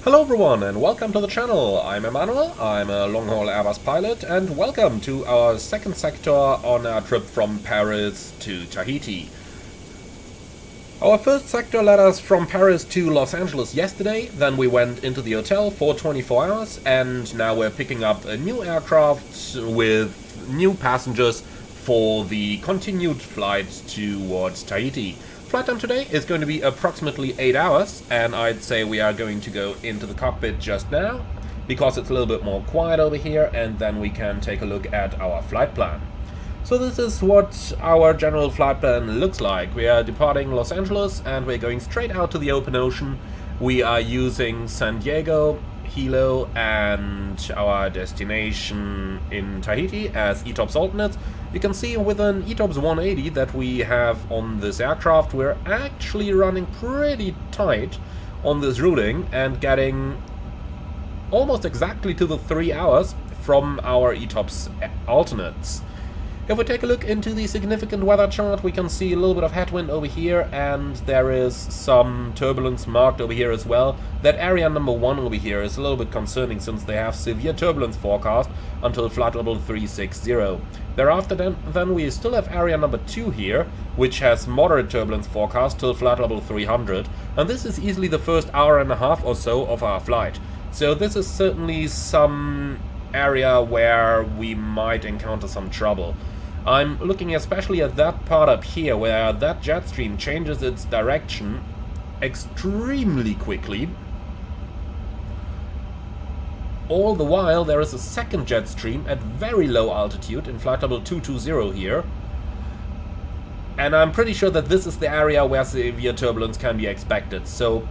Hello everyone and welcome to the channel. I'm Emmanuel, I'm a long-haul Airbus pilot, and welcome to our second sector on our trip from Paris to Tahiti. Our first sector led us from Paris to Los Angeles yesterday, then we went into the hotel for 24 hours, and now we're picking up a new aircraft with new passengers for the continued flight towards Tahiti. Flight time today is going to be approximately 8 hours, and I'd say we are going to go into the cockpit just now because it's a little bit more quiet over here, and then we can take a look at our flight plan. So this is what our general flight plan looks like. We are departing Los Angeles and we're going straight out to the open ocean. We are using San Diego, Hilo and our destination in Tahiti as ETOPS alternates. You can see with an ETOPS 180 that we have on this aircraft, we're actually running pretty tight on this routing and getting almost exactly to the 3 hours from our ETOPS alternates. If we take a look into the significant weather chart, we can see a little bit of headwind over here, and there is some turbulence marked over here as well. That area number 1 over here is a little bit concerning since they have severe turbulence forecast until flight level 360. Thereafter then we still have area number 2 here, which has moderate turbulence forecast till flight level 300, and this is easily the first hour and a half or so of our flight. So this is certainly some area where we might encounter some trouble. I'm looking especially at that part up here where that jet stream changes its direction extremely quickly. All the while there is a second jet stream at very low altitude in flight level 220 here. And I'm pretty sure that this is the area where severe turbulence can be expected. So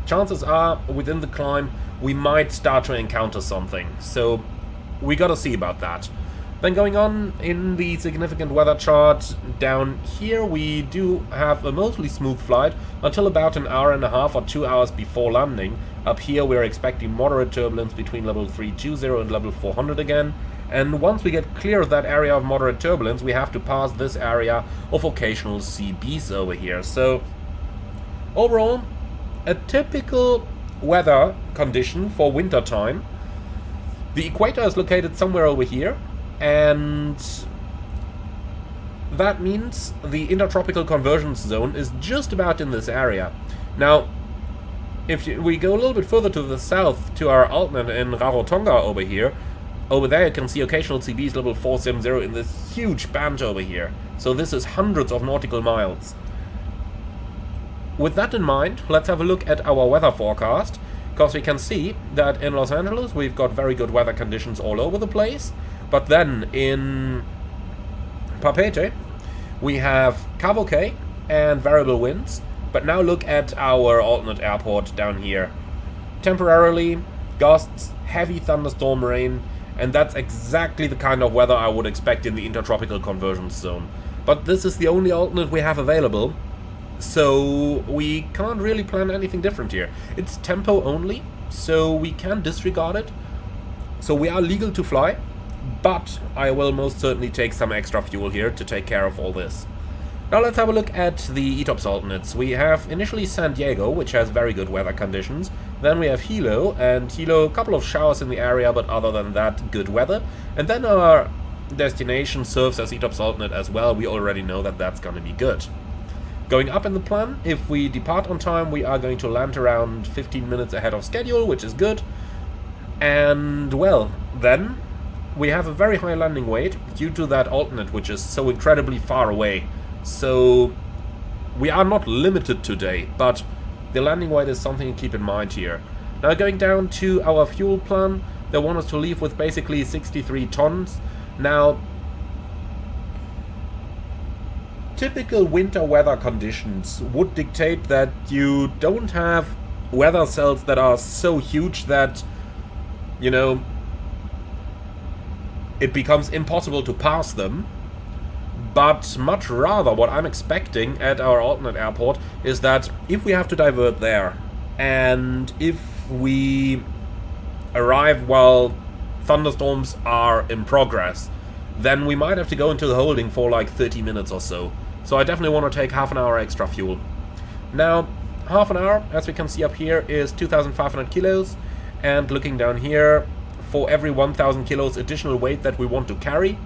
chances are within the climb we might start to encounter something. So we gotta see about that. Then going on in the significant weather chart, down here we do have a mostly smooth flight until about an hour and a half or 2 hours before landing. Up here we're expecting moderate turbulence between level 320 and level 400 again. And once we get clear of that area of moderate turbulence, we have to pass this area of occasional CBs over here. So overall, a typical weather condition for winter time. The equator is located somewhere over here, and that means the intertropical convergence zone is just about in this area. Now, if we go a little bit further to the south to our alternate in Rarotonga over here, over there you can see occasional CBs level 470 in this huge band over here. So this is hundreds of nautical miles. With that in mind, let's have a look at our weather forecast, because we can see that in Los Angeles we've got very good weather conditions all over the place. But then in Papeete we have Cavoke and variable winds. But now look at our alternate airport down here. Temporarily gusts, heavy thunderstorm rain, and that's exactly the kind of weather I would expect in the intertropical convergence zone. But this is the only alternate we have available, so we can't really plan anything different here. It's tempo only, so we can disregard it. So we are legal to fly, but I will most certainly take some extra fuel here to take care of all this. Now let's have a look at the ETOPS alternates. We have initially San Diego, which has very good weather conditions. Then we have Hilo, and Hilo, a couple of showers in the area, but other than that, good weather. And then our destination serves as ETOPS alternate as well. We already know that that's going to be good. Going up in the plan, if we depart on time, we are going to land around 15 minutes ahead of schedule, which is good. And, well, then we have a very high landing weight due to that alternate, which is so incredibly far away. So we are not limited today, but the landing weight is something to keep in mind here. Now going down to our fuel plan, they want us to leave with basically 63 tons. Now, typical winter weather conditions would dictate that you don't have weather cells that are so huge that, you know, it becomes impossible to pass them. But much rather what I'm expecting at our alternate airport is that if we have to divert there, and if we arrive while thunderstorms are in progress, then we might have to go into the holding for like 30 minutes or so. So I definitely want to take half an hour extra fuel. Now, half an hour, as we can see up here, is 2,500 kilos, and looking down here, for every 1,000 kilos additional weight that we want to carry,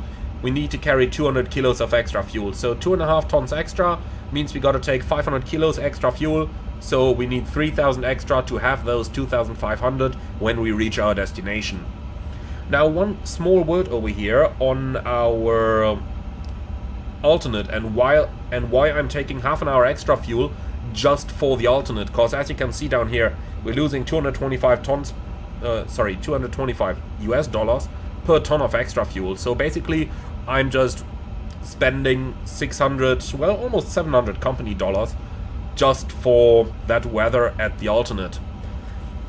we need to carry 200 kilos of extra fuel. So 2.5 tons extra means we gotta take 500 kilos extra fuel, so we need 3,000 extra to have those 2,500 when we reach our destination. Now, one small word over here on our alternate and why I'm taking half an hour extra fuel just for the alternate, because as you can see down here, we're losing 225 US dollars per ton of extra fuel. So basically, I'm just spending 600, well, almost 700 company dollars just for that weather at the alternate.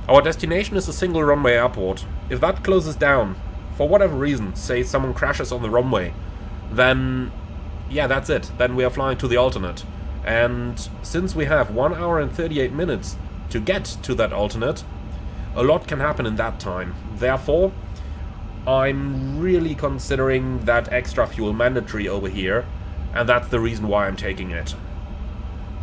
Our destination is a single runway airport. If that closes down, for whatever reason, say someone crashes on the runway, then yeah, that's it. Then we are flying to the alternate. And since we have 1 hour and 38 minutes to get to that alternate, a lot can happen in that time. Therefore, I'm really considering that extra fuel mandatory over here, and that's the reason why I'm taking it.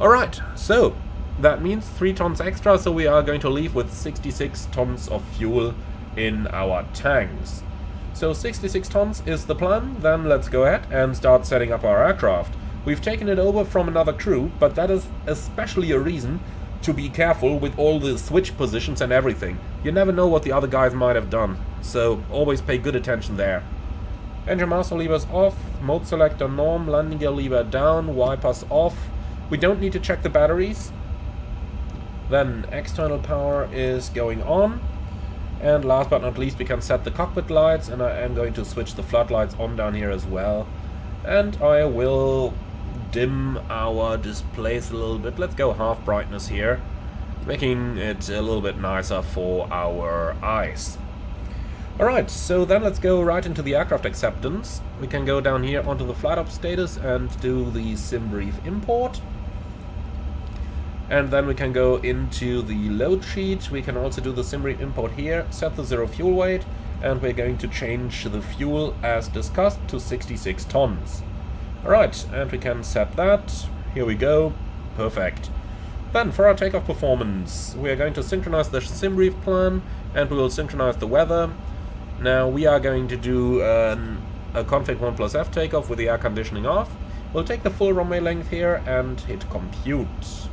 Alright, so that means 3 tons extra, so we are going to leave with 66 tons of fuel in our tanks. So 66 tons is the plan. Then let's go ahead and start setting up our aircraft. We've taken it over from another crew, but that is especially a reason to be careful with all the switch positions and everything. You never know what the other guys might have done, so always pay good attention there. Engine master levers off, mode selector norm, landing gear lever down, wipers off. We don't need to check the batteries. Then external power is going on. And last but not least, we can set the cockpit lights, and I am going to switch the floodlights on down here as well. And I will dim our displays a little bit. Let's go half brightness here, making it a little bit nicer for our eyes. Alright, so then let's go right into the aircraft acceptance. We can go down here onto the flight op status and do the sim brief import. And then we can go into the load sheet. We can also do the sim brief import here, set the 0 fuel weight, and we're going to change the fuel as discussed to 66 tons. Alright, and we can set that. Here we go. Perfect. Then for our takeoff performance, we are going to synchronize the sim brief plan, and we will synchronize the weather. Now we are going to do a config 1+F takeoff with the air conditioning off. We'll take the full runway length here and hit compute.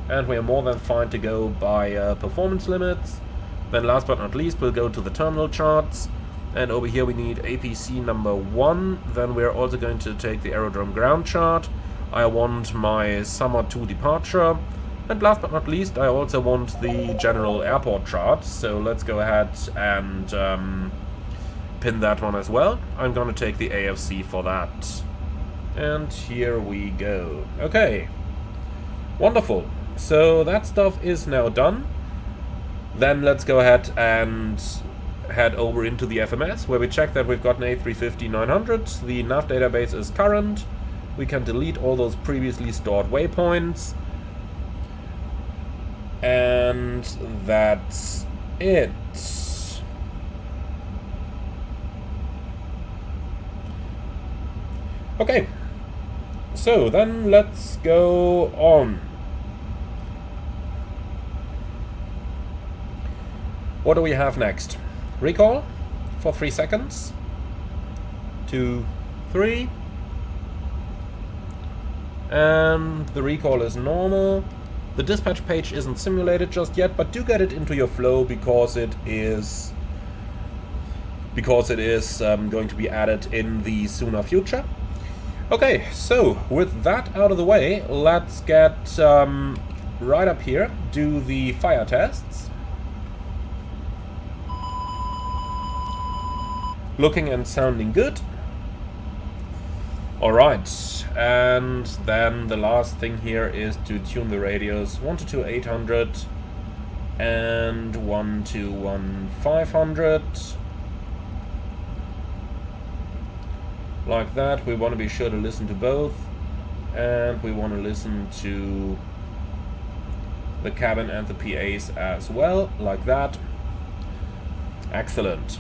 And we are more than fine to go by performance limits. Then last but not least, we'll go to the terminal charts. And over here we need APC number 1. Then we're also going to take the aerodrome ground chart. I want my summer 2 departure. And last but not least, I also want the general airport chart. So let's go ahead and pin that one as well. I'm going to take the AFC for that. And here we go. Okay. Wonderful. So that stuff is now done. Then let's go ahead and head over into the FMS, where we check that we've got an A350-900. The nav database is current. We can delete all those previously stored waypoints. And that's it. Okay. So then let's go on. What do we have next? Recall for 3 seconds. 2, 3. And the recall is normal. The dispatch page isn't simulated just yet, but do get it into your flow because it is going to be added in the sooner future. Okay, so with that out of the way, let's get right up here, do the fire tests. Looking and sounding good. Alright, and then the last thing here is to tune the radios 122-800 and 121-500. Like that. We want to be sure to listen to both, and we want to listen to the cabin and the PAs as well, like that. Excellent.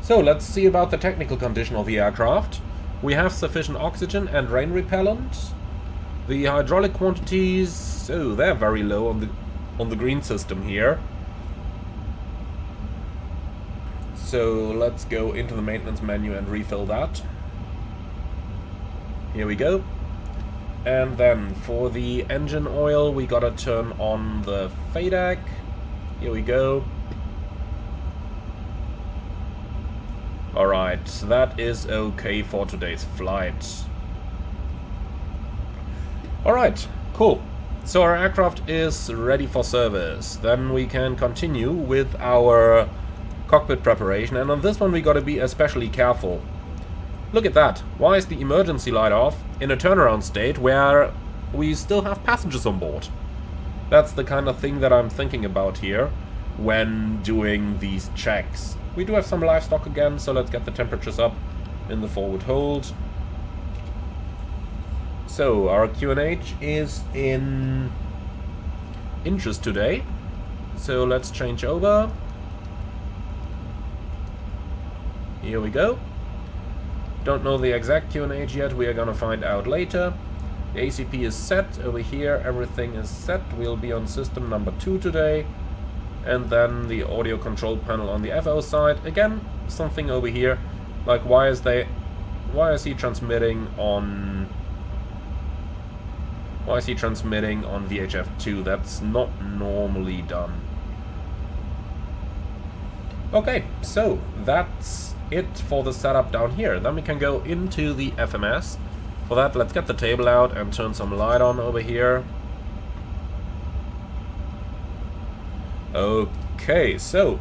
So let's see about the technical condition of the aircraft. We have sufficient oxygen and rain repellent. The hydraulic quantities so they're very low on the green system here. So let's go into the maintenance menu and refill that. Here we go. And then for the engine oil, we gotta turn on the FADEC. Here we go. Alright, that is okay for today's flight. Alright, cool. So our aircraft is ready for service. Then we can continue with our cockpit preparation, and on this one we gotta be especially careful. Look at that. Why is the emergency light off in a turnaround state where we still have passengers on board? That's the kind of thing that I'm thinking about here when doing these checks. We do have some livestock again, so let's get the temperatures up in the forward hold. So our QNH is in inches today, so let's change over. Here we go. Don't know the exact QNH yet, we are gonna find out later. The ACP is set over here, everything is set. We'll be on system number 2 today. And then the audio control panel on the FO side. Again, something over here. Like why is he transmitting on VHF2? That's not normally done. Okay, so that's it for the setup down here. Then we can go into the FMS. For that, let's get the table out and turn some light on over here. Okay, so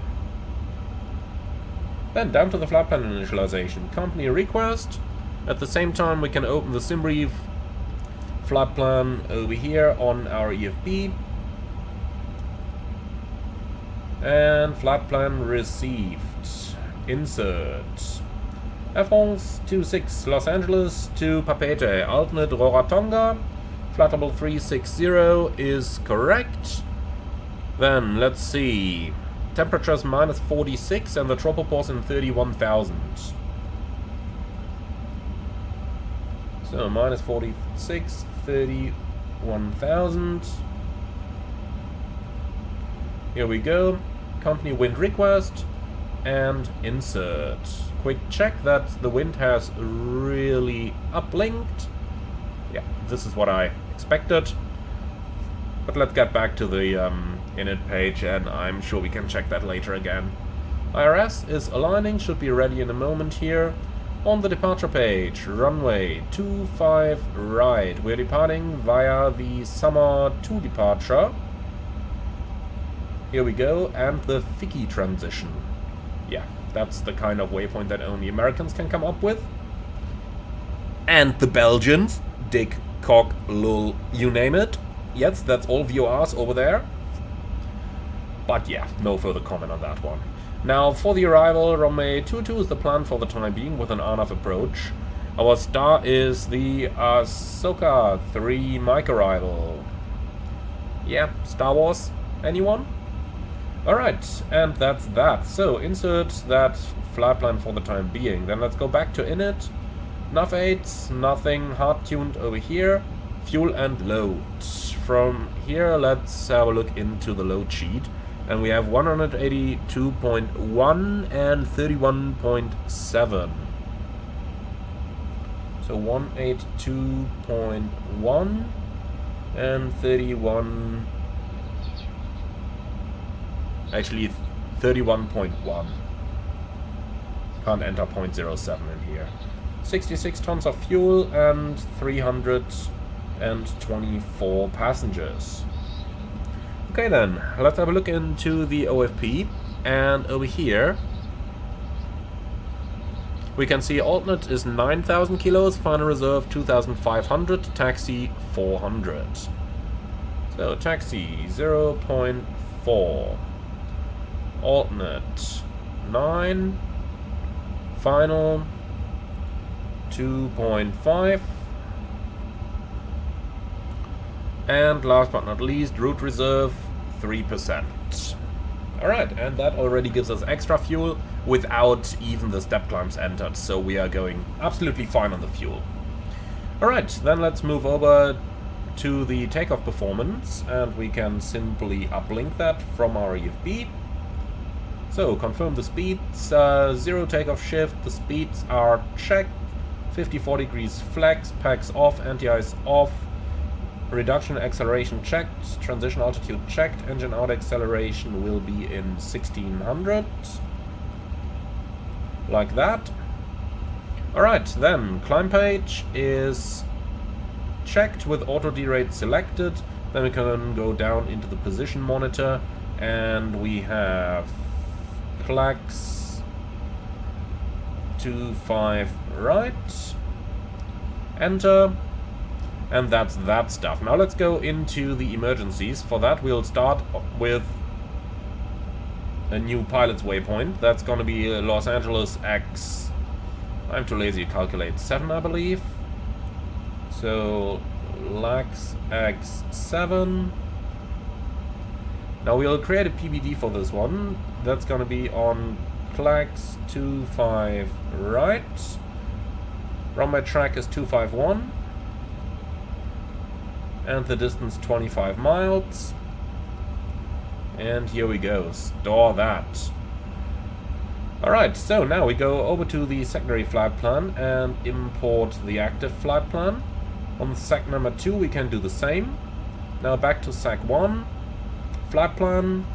then down to the flight plan initialization. Company request. At the same time, we can open the SimBrief flight plan over here on our EFB. And flight plan received. Insert. France 26 Los Angeles to Papeete, alternate Rarotonga. Flight level 360 is correct. Then let's see. Temperatures minus 46 and the tropopause in 31,000. So minus 46, 31,000. Here we go. Company wind request and insert. Quick check that the wind has really uplinked. Yeah, this is what I expected. But let's get back to the init page, and I'm sure we can check that later again. IRS is aligning, should be ready in a moment here. On the departure page, runway 25 right. We're departing via the Summer 2 departure. Here we go, and the Fiki transition. Yeah, that's the kind of waypoint that only Americans can come up with. And the Belgians, Dick, Cock, Lul, you name it. Yes, that's all VORs over there. But yeah, no further comment on that one. Now, for the arrival, runway 22 is the plan for the time being with an RNAV approach. Our star is the Ahsoka 3 mic arrival. Yeah, Star Wars, anyone? Alright, and that's that. So, insert that flight plan for the time being. Then let's go back to init. Nav 8, nothing hard-tuned over here. Fuel and load. From here, let's have a look into the load sheet. And we have 182.1 and 31.7. So 182.1 and 31... Actually, 31.1. Can't enter 0.07 in here. 66 tons of fuel and 324 passengers. Okay then, let's have a look into the OFP. And over here, we can see alternate is 9,000 kilos, final reserve 2,500, taxi 400. So taxi 0.4. Alternate 9, final 2.5, and last but not least, route reserve 3%. Alright, and that already gives us extra fuel without even the step climbs entered, so we are going absolutely fine on the fuel. Alright, then let's move over to the takeoff performance, and we can simply uplink that from our EFB. So, confirm the speeds, 0 takeoff shift, the speeds are checked, 54 degrees flex, packs off, anti-ice off, reduction acceleration checked, transition altitude checked, engine out acceleration will be in 1600, like that. Alright, then climb page is checked with auto derate selected. Then we can go down into the position monitor, and we have clacks 25 right, enter, and that's that stuff. Now let's go into the emergencies. For that we'll start with a new pilot's waypoint. That's gonna be Los Angeles X, I'm too lazy to calculate, 7 I believe. So LAX X7. Now we'll create a PBD for this one. That's gonna be on clacks 25 right. Runway track is 251. And the distance 25 miles. And here we go, store that. Alright, so now we go over to the secondary flight plan and import the active flight plan. On sec number 2 we can do the same. Now back to sec 1, flight plan,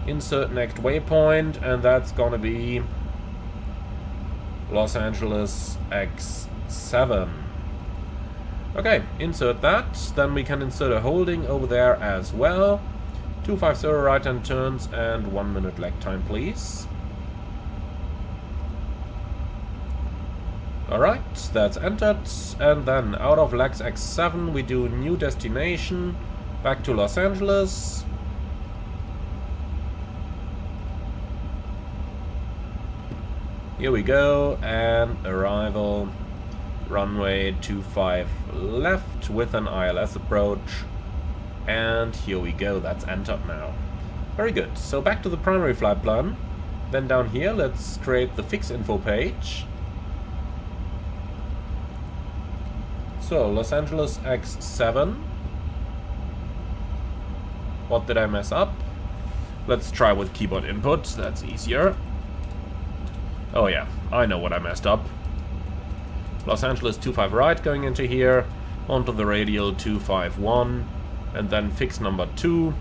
insert next waypoint, and that's gonna be Los Angeles X7. Okay, insert that, then we can insert a holding over there as well. 250 right hand turns and 1 minute lag time please. Alright, that's entered, and then out of LAX X7 we do new destination, back to Los Angeles. Here we go, and arrival, runway 25 left with an ILS approach, and here we go, that's entered now. Very good, so back to the primary flight plan, then down here let's create the fix info page. So, Los Angeles X7. What did I mess up? Let's try with keyboard input, that's easier. Oh yeah, I know what I messed up. Los Angeles 25 right going into here, onto the radial 251, and then fix number 2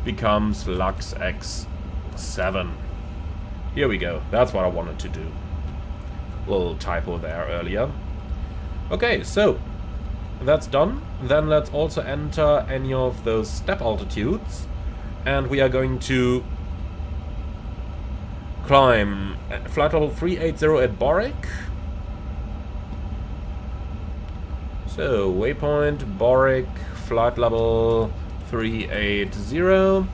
becomes LAX X7. Here we go, that's what I wanted to do. Little typo there earlier. Okay, so that's done. Then let's also enter any of those step altitudes, and we are going to climb flight level 380 at Boric. So waypoint Boric, flight level 380,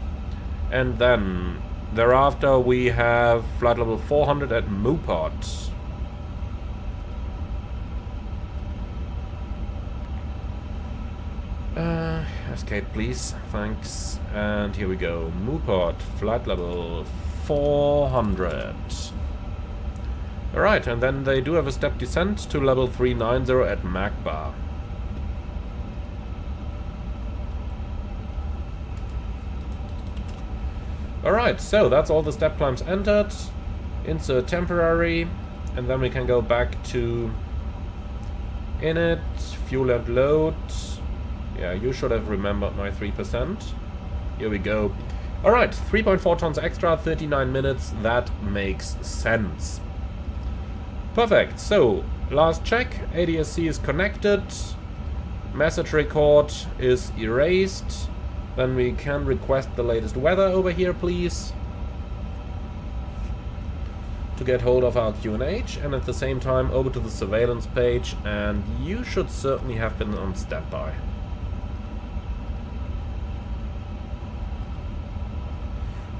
and then thereafter we have flight level 400 at Mupot. Escape please, thanks. And here we go, Mupot, flight level 400. Alright, and then they do have a step descent to level 390 at Magba. Alright, so that's all the step climbs entered. Insert temporary, and then we can go back to init, fuel and load. Yeah, you should have remembered my 3%. Here we go. Alright, 3.4 tons extra, 39 minutes. That makes sense. Perfect. So, last check. ADSC is connected. Message record is erased. Then we can request the latest weather over here, please, to get hold of our QNH, and at the same time over to the surveillance page, and you should certainly have been on standby.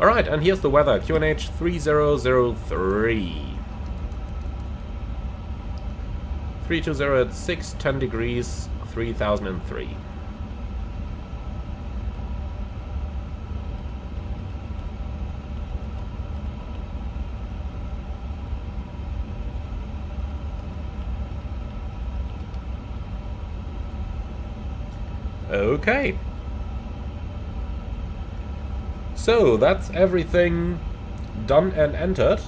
Alright, and here's the weather, QNH 3003. 320 at 6, 10 degrees, 3003. Okay. So, that's everything done and entered.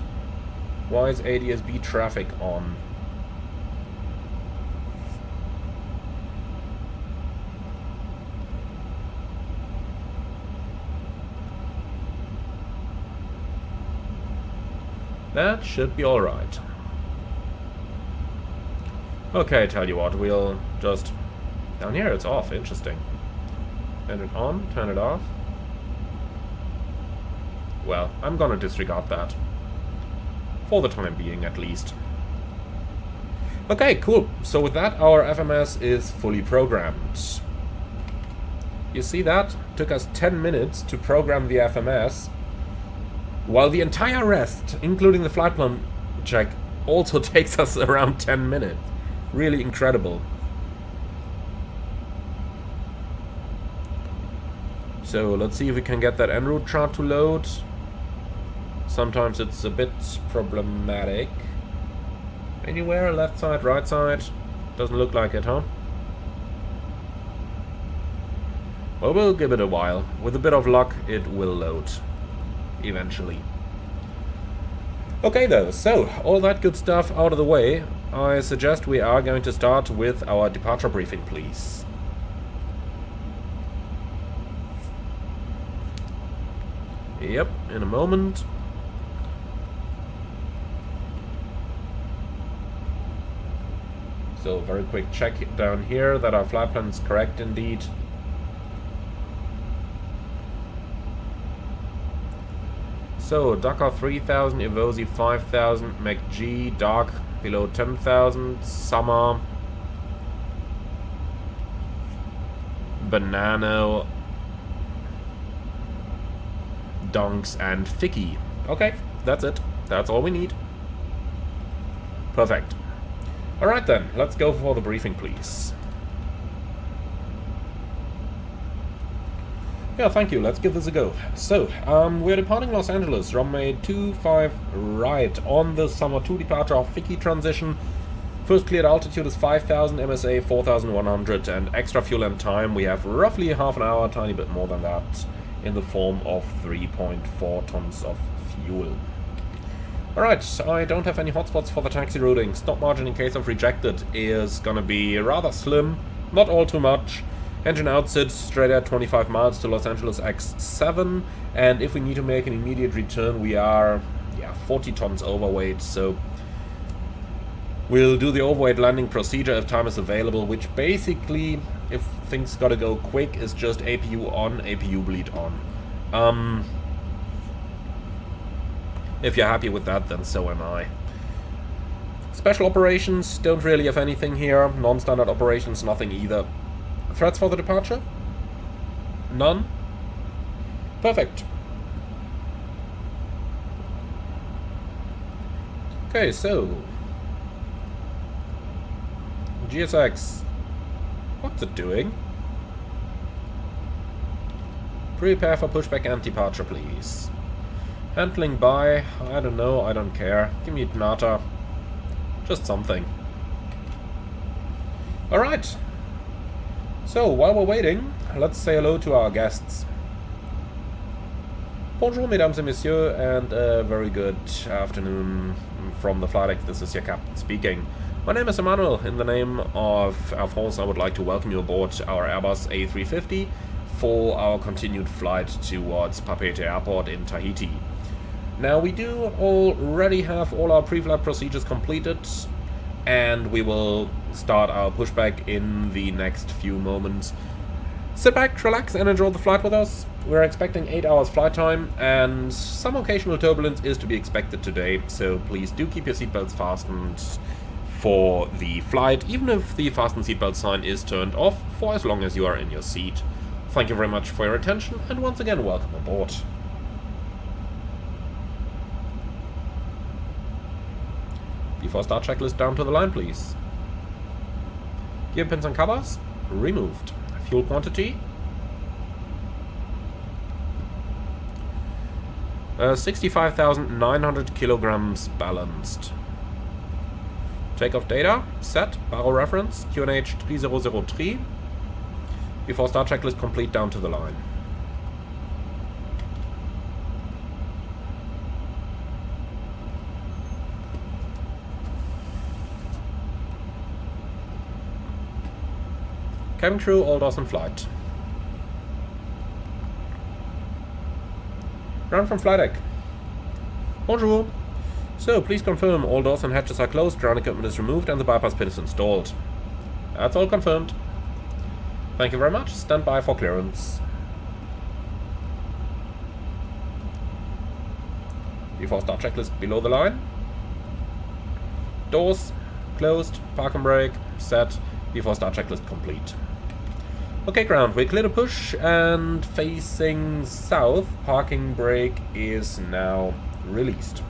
Why is ADS-B traffic on? That should be alright. Okay, tell you what, we'll just... Down here it's off, interesting. Turn it on, turn it off. Well, I'm gonna disregard that. For the time being, at least. Okay, cool. So with that, our FMS is fully programmed. You see that? Took us 10 minutes to program the FMS, while the entire rest, including the flight plan check, also takes us around 10 minutes. Really incredible. So let's see if we can get that en route chart to load. Sometimes it's a bit problematic. Anywhere? Left side, right side? Doesn't look like it, huh? Well, we'll give it a while. With a bit of luck, it will load. Eventually. Okay though, so all that good stuff out of the way, I suggest we are going to start with our departure briefing, please. Yep, in a moment. So, very quick check down here that our flight plan is correct indeed. So, Dakar 3000, Evosi 5000, MacG, dark below 10,000, summer, banana, donks, and thicky. Okay, that's it. That's all we need. Perfect. Alright then, let's go for the briefing, please. Yeah, thank you. Let's give this a go. So, we're departing Los Angeles, runway 25 right on the Summer 2 departure of Vicky transition. First cleared altitude is 5,000, MSA 4,100, and extra fuel and time. We have roughly half an hour, tiny bit more than that, in the form of 3.4 tons of fuel. Alright, I don't have any hotspots for the taxi routing. Stop margin in case of rejected is gonna be rather slim, not all too much. Engine outset straight at 25 miles to Los Angeles X7, and if we need to make an immediate return, we are 40 tons overweight, so we'll do the overweight landing procedure if time is available, which basically, if things gotta go quick, is just APU on, APU bleed on. If you're happy with that, then so am I. Special operations, don't really have anything here. Non-standard operations, nothing either. Threats for the departure? None? Perfect. Okay, so... GSX. What's it doing? Prepare for pushback and departure, please. Handling by... I don't know, I don't care. Give me Nata. Just something. Alright. So, while we're waiting, let's say hello to our guests. Bonjour, mesdames et messieurs, and a very good afternoon from the flight deck. This is your captain speaking. My name is Emmanuel. In the name of Air France, I would like to welcome you aboard our Airbus A350 for our continued flight towards Papeete Airport in Tahiti. Now, we do already have all our pre-flight procedures completed, and we will start our pushback in the next few moments. Sit back, relax, and enjoy the flight with us. We're expecting 8 hours flight time, and some occasional turbulence is to be expected today, so please do keep your seatbelts fastened for the flight, even if the fasten seatbelt sign is turned off, for as long as you are in your seat. Thank you very much for your attention, and once again, welcome aboard. Before start, checklist down to the line, please. Gear pins and covers removed. Fuel quantity 65,900 kilograms balanced. Takeoff data set. Baro reference QNH 3003. Before start checklist complete, down to the line. Cabin crew, all doors in flight. Ground from flight deck. Bonjour. So, please confirm all doors and hatches are closed, ground equipment is removed, and the bypass pin is installed. That's all confirmed. Thank you very much. Stand by for clearance. Before start checklist, below the line. Doors closed, park and brake set. Before start checklist complete. Okay, ground, we're clear to push and facing south. Parking brake is now released.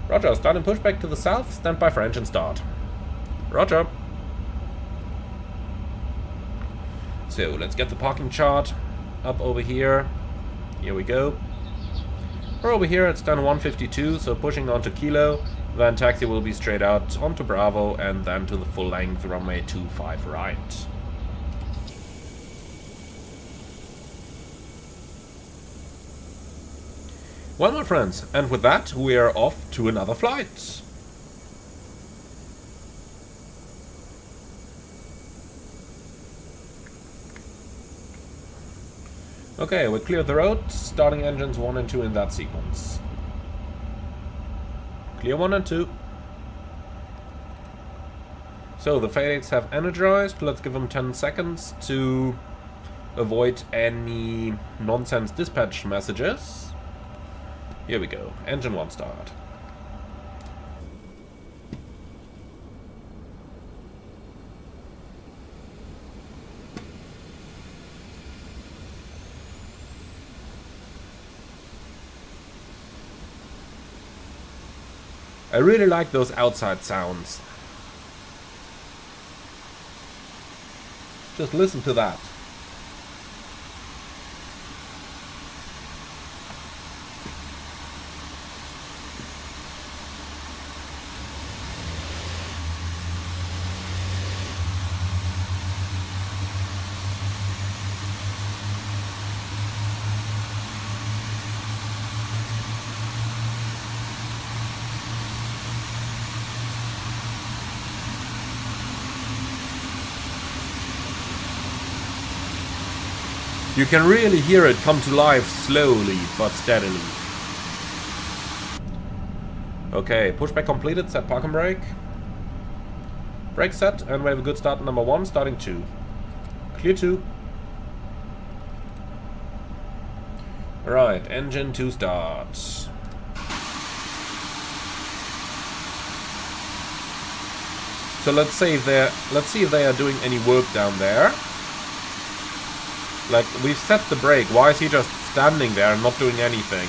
Roger, start and push back to the south. Stand by for engine start. Roger. So let's get the parking chart up over here. Here we go. We're over here at stand 152, so pushing onto Kilo. Then taxi will be straight out onto Bravo and then to the full length runway 25 right. Well, my friends, and with that, we are off to another flight. Okay, we cleared the road, starting engines 1 and 2 in that sequence. Clear 1 and 2. So, the fadeates have energized. Let's give them 10 seconds to avoid any nonsense dispatch messages. Here we go. Engine 1 start. I really like those outside sounds. Just listen to that. You can really hear it come to life slowly but steadily. Okay, pushback completed, set park and brake. Brake set, and we have a good start number 1, starting 2. Clear 2. Alright, engine 2 starts. So let's see if they are doing any work down there. Like, we've set the brake. Why is he just standing there and not doing anything?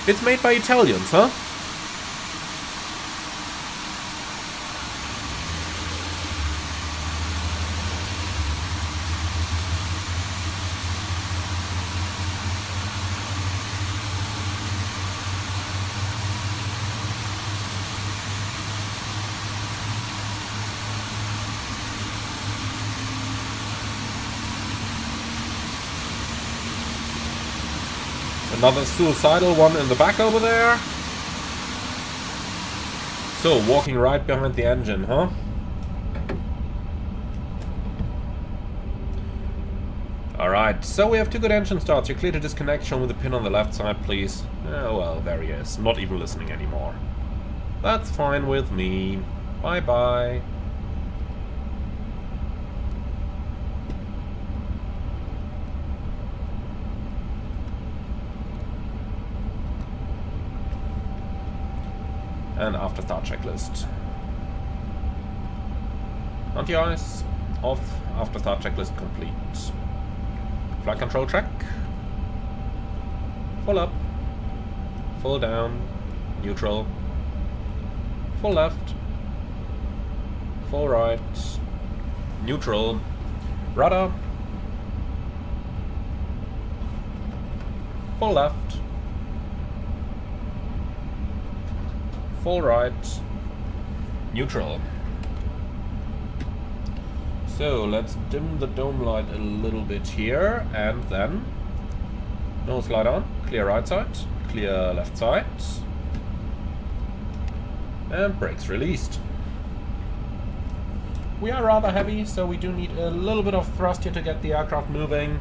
It's made by Italians, huh? Another suicidal one in the back over there. So, walking right behind the engine, huh? Alright, so we have 2 good engine starts. You're clear to disconnect. Show me the pin on the left side, please. Oh, well, there he is. Not even listening anymore. That's fine with me. Bye-bye. And after start checklist. Anti-ice off, after start checklist complete. Flight control check. Full up. Full down. Neutral. Full left. Full right. Neutral. Rudder. Full left. Full right. Neutral. So let's dim the dome light a little bit here, and then nose light on, clear right side, clear left side, and brakes released. We are rather heavy, so we do need a little bit of thrust here to get the aircraft moving.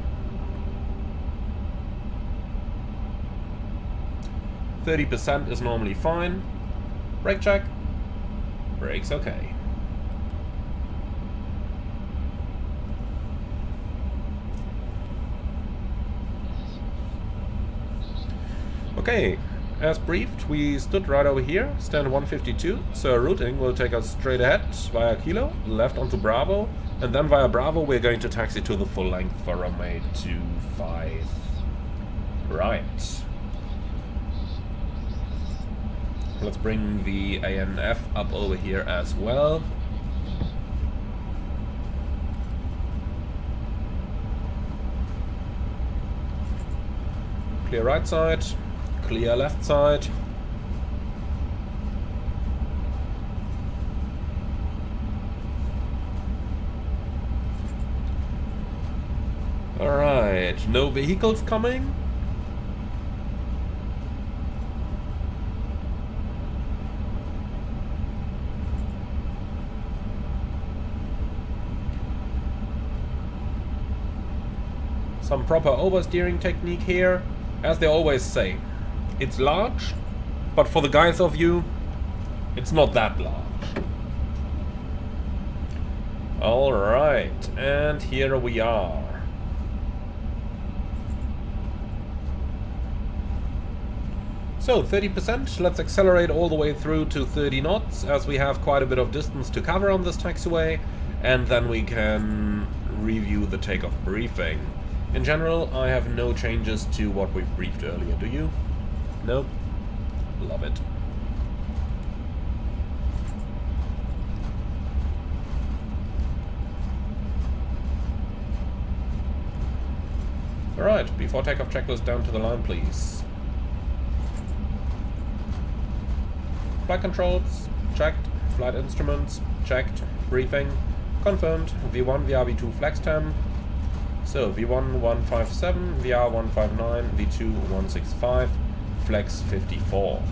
30% is normally fine. Brake check. Brakes okay. Okay, as briefed, we stood right over here, stand 152, so routing will take us straight ahead via Kilo, left onto Bravo, and then via Bravo we're going to taxi to the full length for runway 25 right. Let's bring the ANF up over here as well. Clear right side. Clear left side. Alright, no vehicles coming. Some proper oversteering technique here, as they always say. It's large, but for the guys of you, it's not that large. Alright, and here we are. So, 30%, let's accelerate all the way through to 30 knots, as we have quite a bit of distance to cover on this taxiway, and then we can review the takeoff briefing. In general, I have no changes to what we've briefed earlier, do you? Nope. Love it. Alright, before takeoff checklist down to the line, please. Flight controls, checked. Flight instruments, checked. Briefing, confirmed. V1, VRV2 flex temp. So, V1 157, VR 159, V2 165. Flex 54.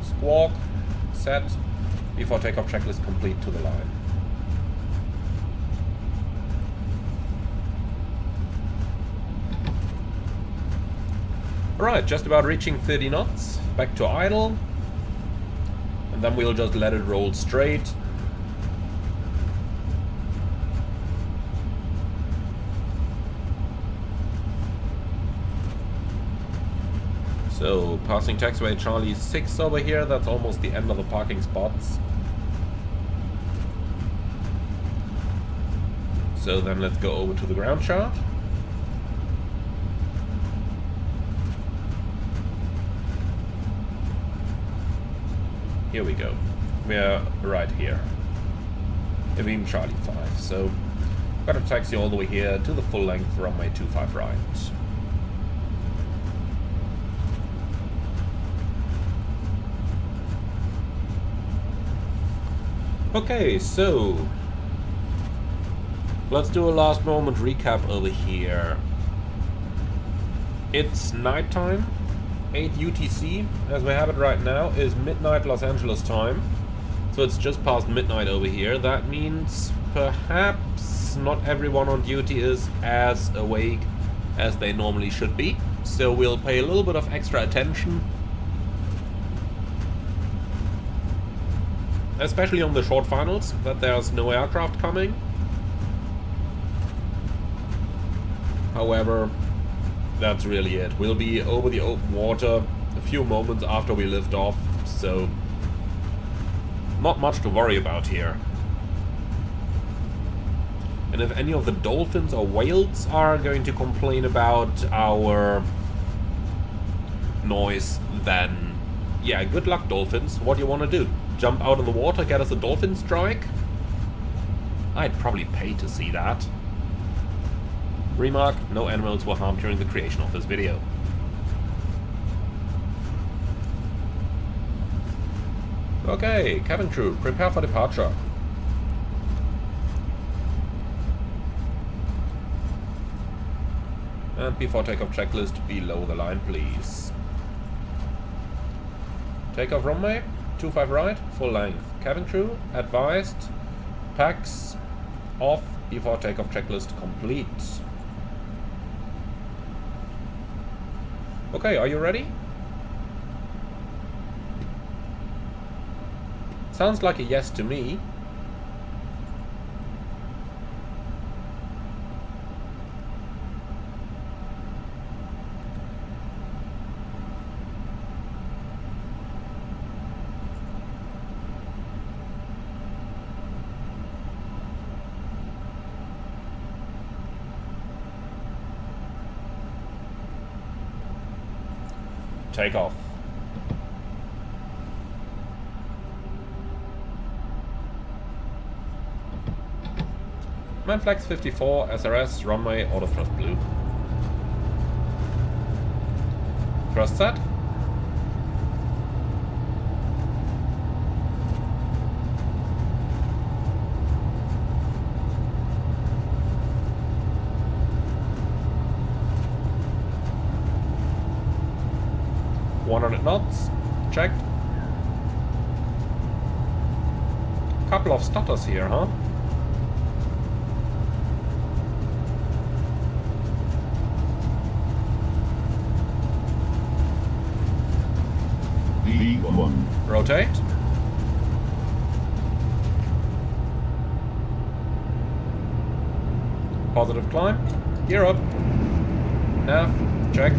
Squawk, set, before takeoff checklist complete to the line. Alright, just about reaching 30 knots, back to idle, and then we'll just let it roll straight. So, passing taxiway Charlie 6 over here, that's almost the end of the parking spots. So then let's go over to the ground chart. Here we go. We're right here. Beam Charlie 5. So, got to taxi all the way here to the full length runway 25 right. Okay, so let's do a last moment recap over here. It's nighttime, 8 UTC, as we have it right now, is midnight Los Angeles time. So it's just past midnight over here. That means perhaps not everyone on duty is as awake as they normally should be. So we'll pay a little bit of extra attention. Especially on the short finals, that there's no aircraft coming. However, that's really it. We'll be over the open water a few moments after we lift off, so not much to worry about here. And if any of the dolphins or whales are going to complain about our noise, then yeah, good luck, dolphins. What do you want to do? Jump out of the water, get us a dolphin strike? I'd probably pay to see that. Remark, no animals were harmed during the creation of this video. Okay, cabin crew, prepare for departure. And before takeoff checklist, below the line, please. Takeoff runway, 25 right, full length. Cabin crew, advised, packs off before takeoff checklist complete. Okay, are you ready? Sounds like a yes to me. Takeoff. Manflex 54, SRS, runway, auto thrust blue. Thrust set. knots. Checked. Couple of stutters here, huh? V1. Rotate. Positive climb. Gear up. Nav. Checked.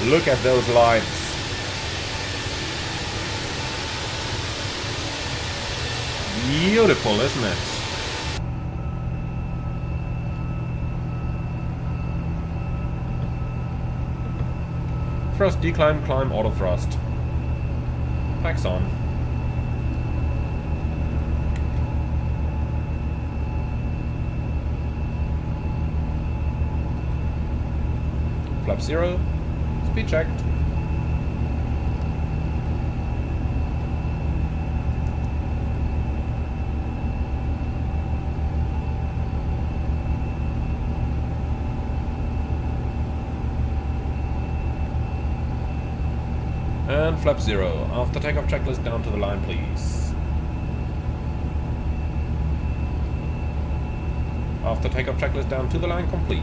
Look at those lights. Beautiful, isn't it? Thrust decline, climb, auto thrust. Packs on. Flap 0. Speed checked. And flap 0. After takeoff checklist, down to the line, please. After takeoff checklist, down to the line, complete.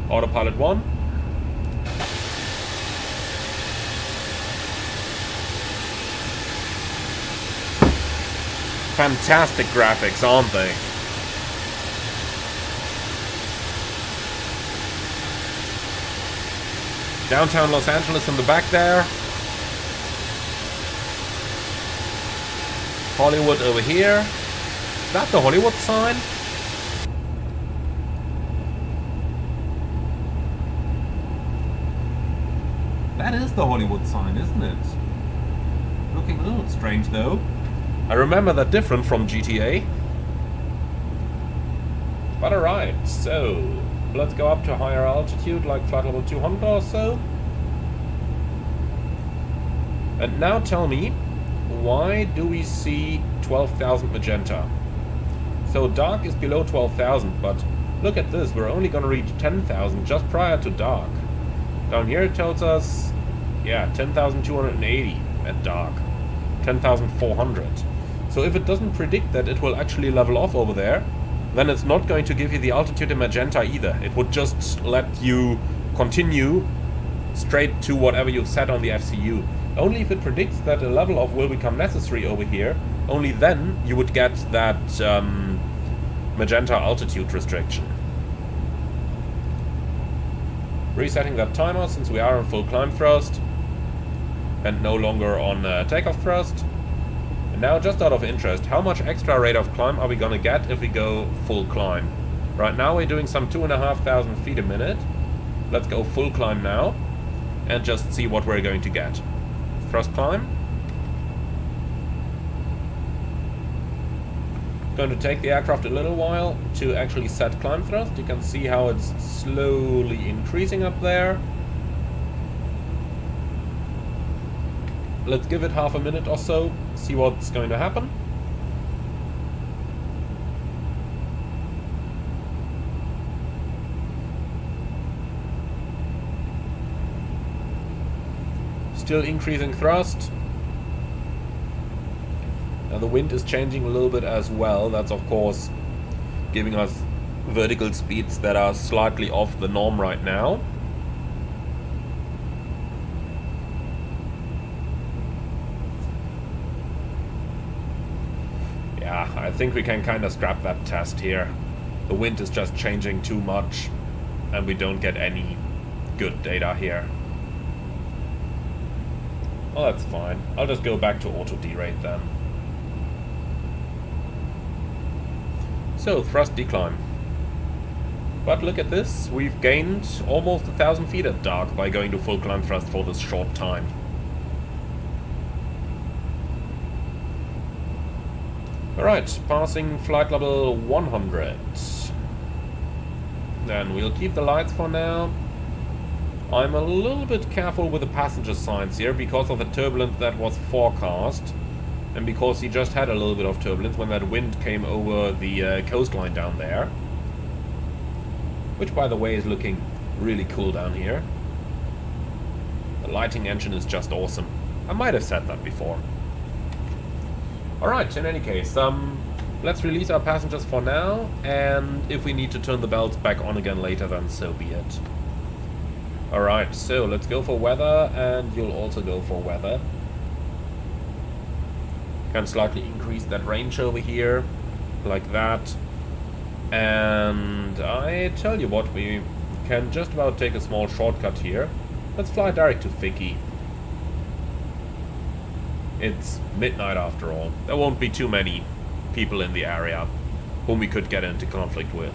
Autopilot 1. Fantastic graphics, aren't they? Downtown Los Angeles in the back there. Hollywood over here. Is that the Hollywood sign? That is the Hollywood sign, isn't it? Looking a little strange though. I remember that different from GTA. But alright, so let's go up to higher altitude, like flight level 200 or so. And now tell me, why do we see 12,000 magenta? So dark is below 12,000, but look at this, we're only gonna reach 10,000 just prior to dark. Down here it tells us, yeah, 10,280 at dark. 10,400. So if it doesn't predict that it will actually level off over there, then it's not going to give you the altitude in magenta either. It would just let you continue straight to whatever you've set on the FCU. Only if it predicts that a level off will become necessary over here, only then you would get that magenta altitude restriction. Resetting that timer since we are on full climb thrust and no longer on takeoff thrust. And now, just out of interest, how much extra rate of climb are we gonna get if we go full climb? Right now we're doing some 2,500 feet a minute. Let's go full climb now and just see what we're going to get. Thrust climb. Going to take the aircraft a little while to actually set climb thrust. You can see how it's slowly increasing up there. Let's give it half a minute or so, see what's going to happen. Still increasing thrust. And the wind is changing a little bit as well. That's of course giving us vertical speeds that are slightly off the norm right now. Yeah, I think we can kind of scrap that test here. The wind is just changing too much and we don't get any good data here. Well, that's fine. I'll just go back to auto derate then. So, thrust decline. But look at this, we've gained almost 1,000 feet at dark by going to full climb thrust for this short time. Alright, passing flight level 100. Then we'll keep the lights for now. I'm a little bit careful with the passenger signs here because of the turbulence that was forecast. And because he just had a little bit of turbulence when that wind came over the coastline down there. Which, by the way, is looking really cool down here. The lighting engine is just awesome. I might have said that before. Alright, in any case, let's release our passengers for now. And if we need to turn the belts back on again later, then so be it. Alright, so let's go for weather, and you'll also go for weather. Can slightly increase that range over here, like that. And I tell you what, we can just about take a small shortcut here. Let's fly direct to Ficky. It's midnight after all. There won't be too many people in the area whom we could get into conflict with.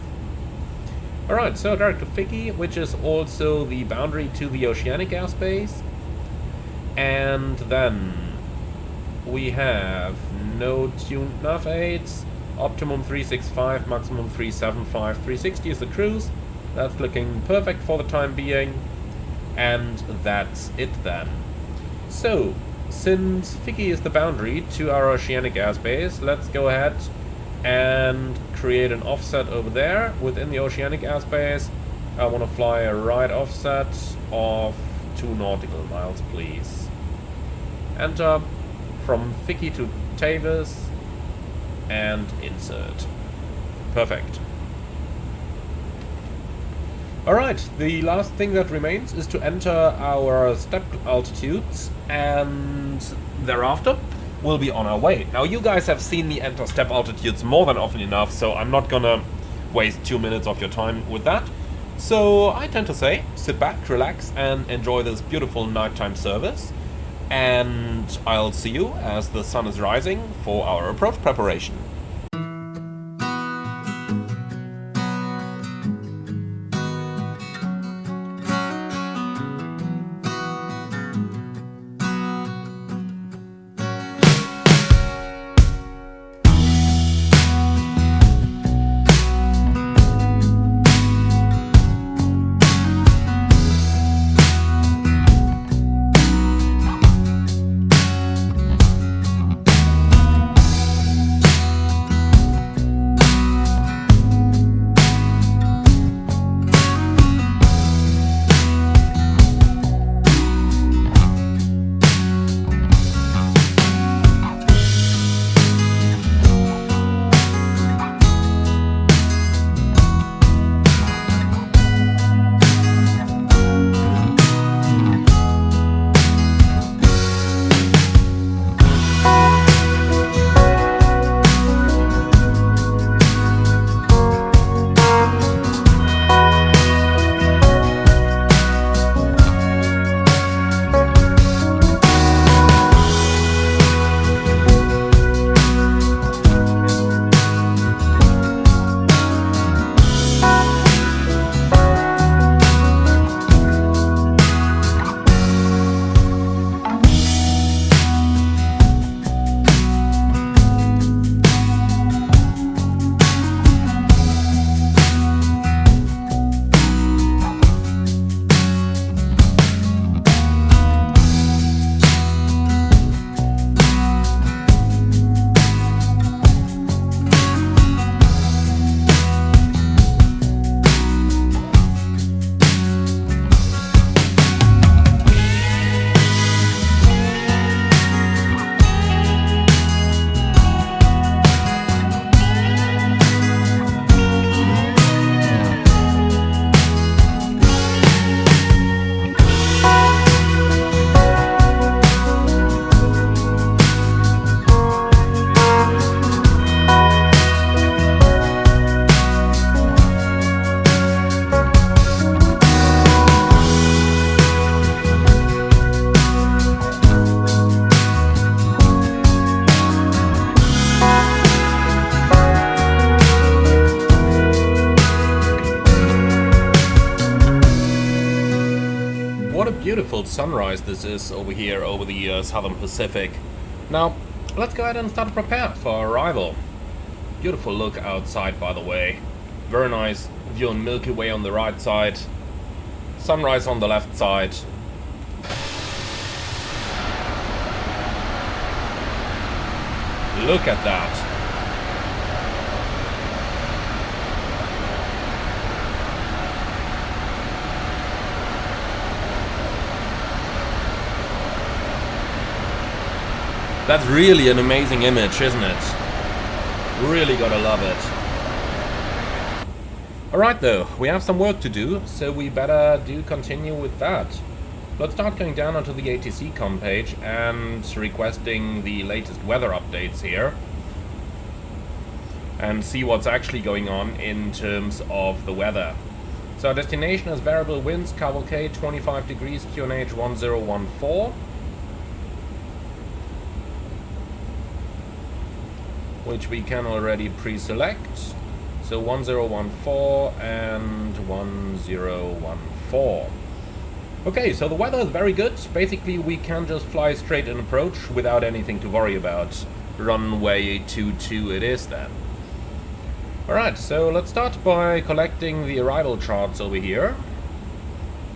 Alright, so direct to Ficky, which is also the boundary to the oceanic airspace. And then we have no tuned nav aids, optimum 365, maximum 375, 360 is the cruise. That's looking perfect for the time being. And that's it then. So, since Ficky is the boundary to our oceanic airspace, let's go ahead and create an offset over there within the oceanic airspace. I want to fly a right offset of 2 nautical miles, please. Enter. From Ficky to Tavis, and insert. Perfect. Alright, the last thing that remains is to enter our step altitudes, and thereafter we'll be on our way. Now, you guys have seen me enter step altitudes more than often enough, so I'm not gonna waste 2 minutes of your time with that. So I tend to say, sit back, relax, and enjoy this beautiful nighttime service. And I'll see you as the sun is rising for our approach preparation. Beautiful sunrise this is over here over the Southern Pacific. Now, let's go ahead and start to prepare for arrival. Beautiful look outside, by the way. Very nice view on Milky Way on the right side. Sunrise on the left side. Look at that. That's really an amazing image, isn't it? Really gotta love it. Alright though, we have some work to do, so we better continue with that. Let's start going down onto the ATC.com page and requesting the latest weather updates here. And see what's actually going on in terms of the weather. So our destination is variable winds, cavalcade 25 degrees, QNH 1014. Which we can already pre-select. So 1014 and 1014. Okay, so the weather is very good. Basically, we can just fly straight in approach without anything to worry about. Runway 22 it is then. Alright, so let's start by collecting the arrival charts over here.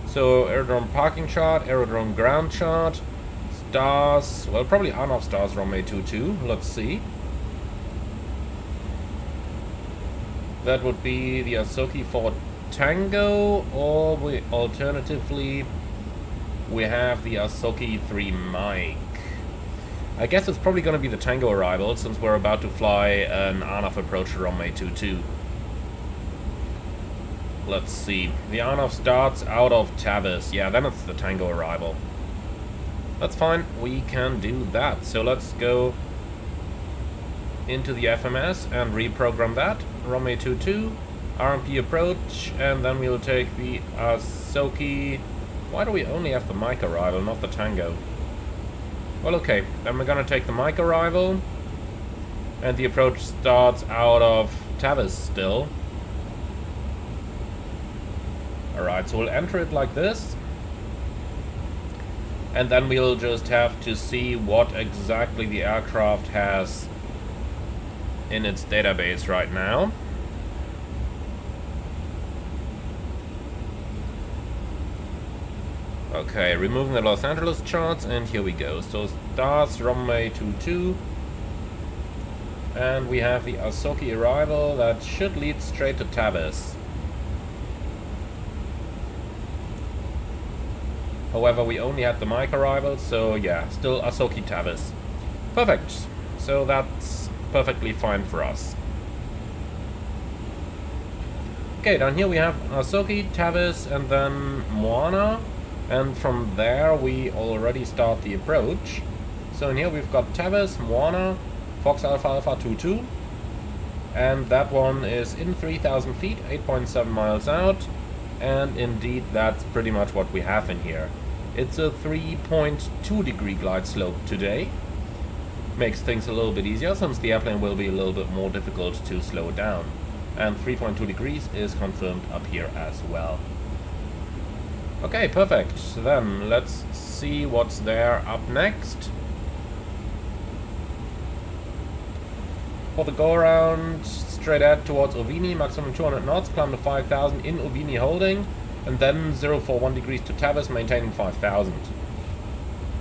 So aerodrome parking chart, aerodrome ground chart, stars, well probably enough stars runway 22, let's see. That would be the Asoki for Tango, or alternatively we have the Asoki 3 Mike. I guess it's probably going to be the Tango arrival, since we're about to fly an Arnav approach to runway 22. Let's see. The Arnav starts out of Tavis. Yeah, then it's the Tango arrival. That's fine. We can do that. So let's go into the FMS and reprogram that. Runway 22, RMP approach, and then we'll take the Asoki. Why do we only have the Mike arrival, not the Tango? Well, okay, then we're gonna take the Mike arrival, and the approach starts out of Tavis still. Alright, so we'll enter it like this, and then we'll just have to see what exactly the aircraft has in its database right now. Okay, removing the Los Angeles charts, and here we go. So stars runway 22, and we have the Asoki arrival that should lead straight to Tavis. However, we only had the Mike arrival, so yeah, still Asoki Tavis. Perfect. So that's perfectly fine for us. Okay, down here we have Asoki, Tavis, and then Moana. And from there we already start the approach. So in here we've got Tavis, Moana, Fox Alpha Alpha 22. And that one is in 3,000 feet, 8.7 miles out. And indeed that's pretty much what we have in here. It's a 3.2 degree glide slope today. Makes things a little bit easier, since the airplane will be a little bit more difficult to slow down. And 3.2 degrees is confirmed up here as well. Okay, perfect. So then let's see what's there up next. For the go around, straight ahead towards Ovini, maximum 200 knots, climb to 5,000 in Ovini holding, and then 041 degrees to Tavis, maintaining 5,000.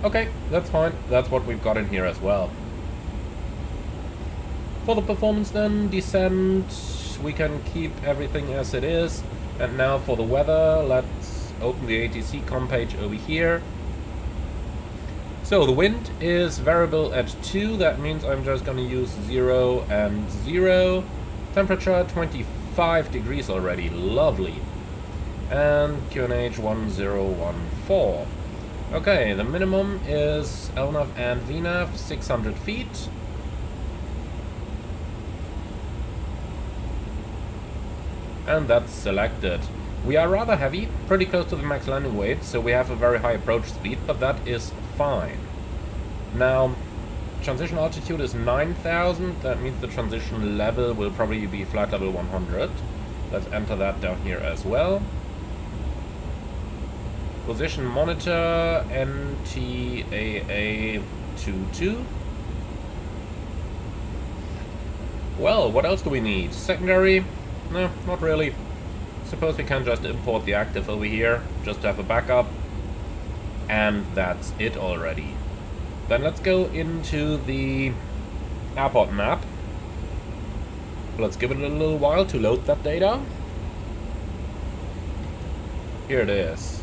Okay, that's fine. That's what we've got in here as well. For the performance then, descent, we can keep everything as it is. And now for the weather, let's open the ATC.com page over here. So the wind is variable at 2, that means I'm just going to use 0 and 0. Temperature 25 degrees already, lovely. And QNH 1014. Okay, the minimum is LNAV and VNAV 600 feet. And that's selected. We are rather heavy, pretty close to the max landing weight, so we have a very high approach speed, but that is fine. Now, transition altitude is 9,000, that means the transition level will probably be flight level 100. Let's enter that down here as well. Position monitor NTAA 22. Well, what else do we need? Secondary? No, not really. Suppose we can just import the active over here, just to have a backup. And that's it already. Then let's go into the airport map. Let's give it a little while to load that data. Here it is.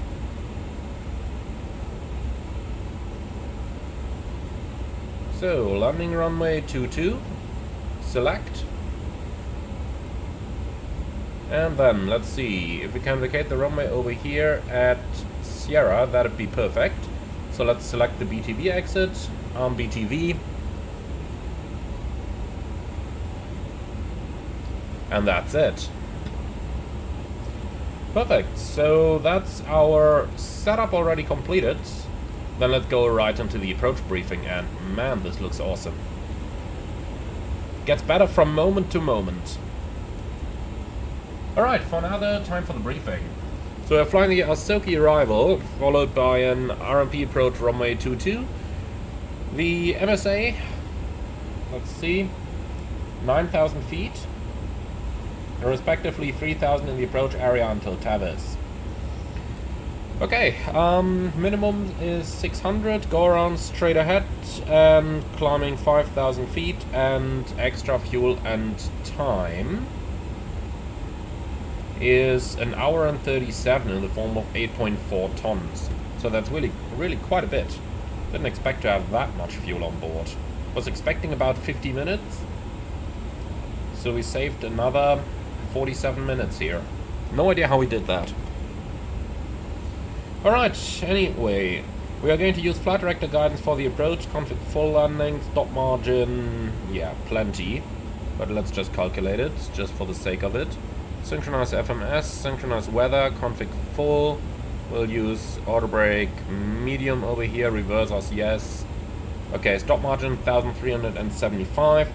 So, landing runway 22. Select. And then, let's see, if we can vacate the runway over here at Sierra, that'd be perfect. So let's select the BTV exit, on BTV. And that's it. Perfect, so that's our setup already completed. Then let's go right into the approach briefing, and man, this looks awesome. Gets better from moment to moment. Alright, for now, time for the briefing. So we're flying the Asoki arrival, followed by an RMP approach runway 22. The MSA, let's see, 9,000 feet, and respectively 3,000 in the approach area until Tavis. Okay, minimum is 600, go around straight ahead, and climbing 5,000 feet, and extra fuel and time is an hour and 37 in the form of 8.4 tons. So that's really quite a bit. Didn't expect to have that much fuel on board. Was expecting about 50 minutes. So we saved another 47 minutes here. No idea how we did that. Alright, anyway. We are going to use flight director guidance for the approach, config full landing, stop margin, yeah, plenty. But let's just calculate it, just for the sake of it. Synchronize FMS, synchronize weather, config full. We'll use auto brake medium over here, reversers, yes. Okay, stop margin 1375.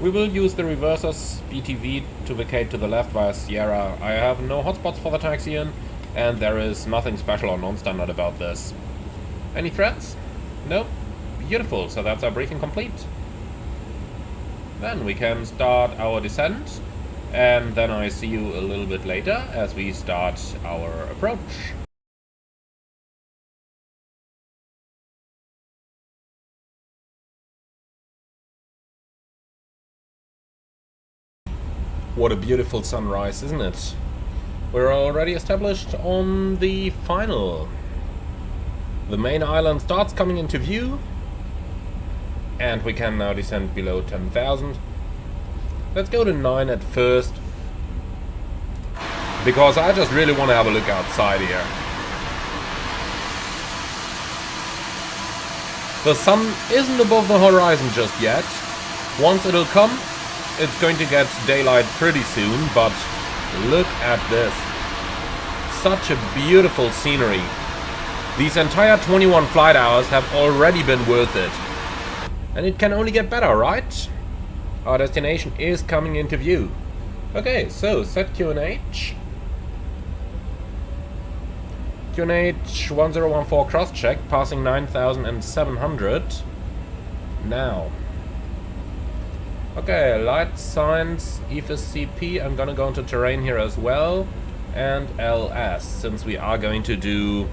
We will use the reversers BTV to vacate to the left via Sierra. I have no hotspots for the taxi in, and there is nothing special or non-standard about this. Any threats? Nope. Beautiful, so that's our briefing complete. Then we can start our descent. And then I see you a little bit later as we start our approach. What a beautiful sunrise, isn't it? We're already established on the final. The main island starts coming into view. And we can now descend below 10,000. Let's go to 9 at first, because I just really want to have a look outside here. The sun isn't above the horizon just yet. Once it'll come, it's going to get daylight pretty soon, but look at this. Such a beautiful scenery. These entire 21 flight hours have already been worth it. And it can only get better, right? Our destination is coming into view. Okay, so set QNH. QNH 1014 cross-check, passing 9,700. Now. Okay, light signs, EFS-CP, I'm gonna go into terrain here as well. And LS, since we are going to do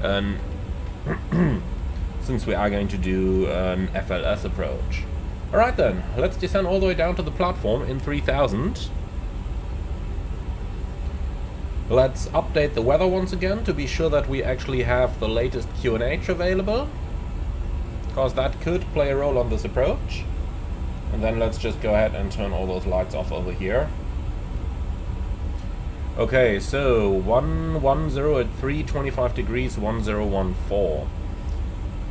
an FLS approach. Alright then, let's descend all the way down to the platform in 3000. Let's update the weather once again to be sure that we actually have the latest QNH available, because that could play a role on this approach. And then let's just go ahead and turn all those lights off over here. Okay, so 110 at 325 degrees 1014.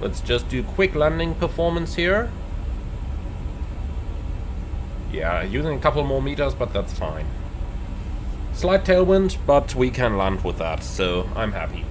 Let's just do quick landing performance here. Yeah, using a couple more meters, but that's fine. Slight tailwind, but we can land with that, so I'm happy.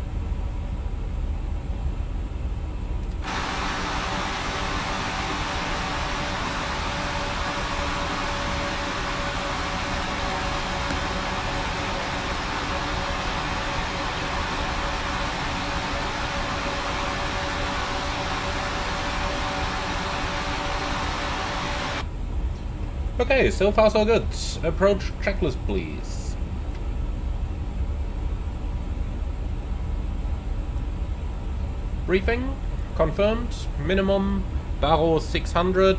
Okay, so far so good. Approach checklist, please. Briefing confirmed. Minimum Baro 600,